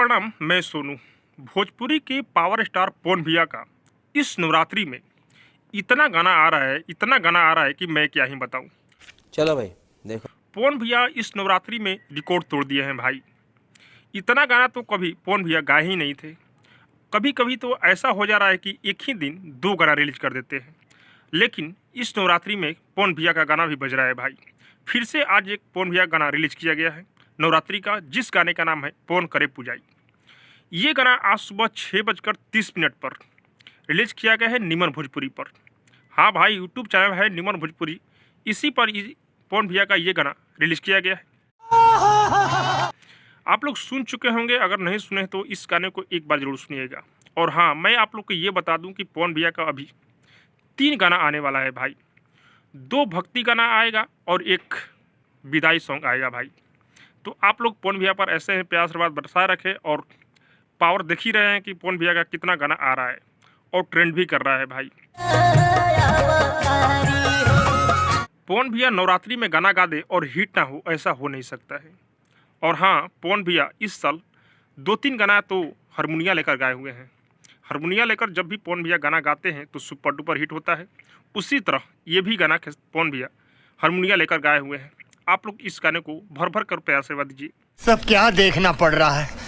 प्रणाम, मैं सोनू। भोजपुरी के पावर स्टार पवन भैया का इस नवरात्रि में इतना गाना आ रहा है कि मैं क्या ही बताऊं। चलो भाई देखो। पवन भैया इस नवरात्रि में रिकॉर्ड तोड़ दिए हैं भाई। इतना गाना तो कभी पवन भैया गाए ही नहीं थे। कभी कभी तो ऐसा हो जा रहा है कि एक ही दिन 2 गाना रिलीज कर देते हैं, लेकिन इस नवरात्रि में पवन भैया का गाना भी बज रहा है भाई। फिर से आज एक पवन भैया गाना रिलीज किया गया है नवरात्रि का, जिस गाने का नाम है पवन करे पूजाई। ये गाना आज सुबह 6:30 पर रिलीज किया गया है निमन भोजपुरी पर। हाँ भाई, यूट्यूब चैनल है निमन भोजपुरी, इसी पर पवन भैया का ये गाना रिलीज किया गया है। आप लोग सुन चुके होंगे, अगर नहीं सुने तो इस गाने को एक बार जरूर सुनिएगा। और हाँ, मैं आप लोग को ये बता दूं कि पवन भैया का अभी 3 गाना आने वाला है भाई। 2 भक्ति गाना आएगा और 1 विदाई सॉन्ग आएगा भाई। तो आप लोग पवन भैया पर ऐसे ही प्यार आशीर्वाद बरसाए रखें, और पावर देख ही रहे हैं कि पवन भैया का कितना गाना आ रहा है और ट्रेंड भी कर रहा है भाई। पवन भैया नवरात्रि में गाना गा दे और हिट ना हो, ऐसा हो नहीं सकता है। और हाँ, पवन भैया इस साल 2-3 गाना तो हारमोनिया लेकर गाए हुए हैं। हारमोनिया लेकर जब भी पवन भैया गाना गाते हैं तो सुपर डुपर हिट होता है। उसी तरह ये भी गाना पवन भैया हारमोनिया लेकर गाए हुए हैं। आप लोग इस गाने को भर भर कर प्यार आशीर्वाद दीजिए। सब क्या देखना पड़ रहा है।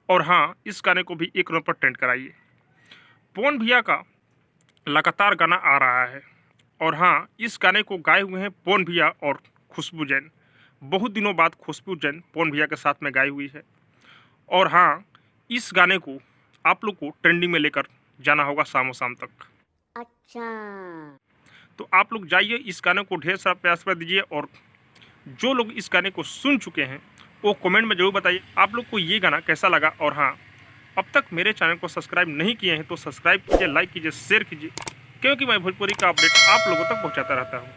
और हाँ, इस गाने को भी 1 नंबर पर ट्रेंड कराइए। पवन भैया का लगातार गाना आ रहा है। और हाँ, इस गाने को गाए हुए हैं पवन भैया और खुशबू जैन। बहुत दिनों बाद खुशबू जैन पवन भैया के साथ में गाई हुई है। और हाँ, इस गाने को आप लोग को ट्रेंडिंग में लेकर जाना होगा शाम शाम तक। अच्छा, तो आप लोग जाइए, इस गाने को ढेर सारा प्यार आशीर्वाद दीजिए। और जो लोग इस गाने को सुन चुके हैं वो कमेंट में जरूर बताइए आप लोग को ये गाना कैसा लगा। और हाँ, अब तक मेरे चैनल को सब्सक्राइब नहीं किए हैं तो सब्सक्राइब कीजिए, लाइक कीजिए, शेयर कीजिए, क्योंकि मैं भोजपुरी का अपडेट आप लोगों तक पहुंचाता रहता हूं।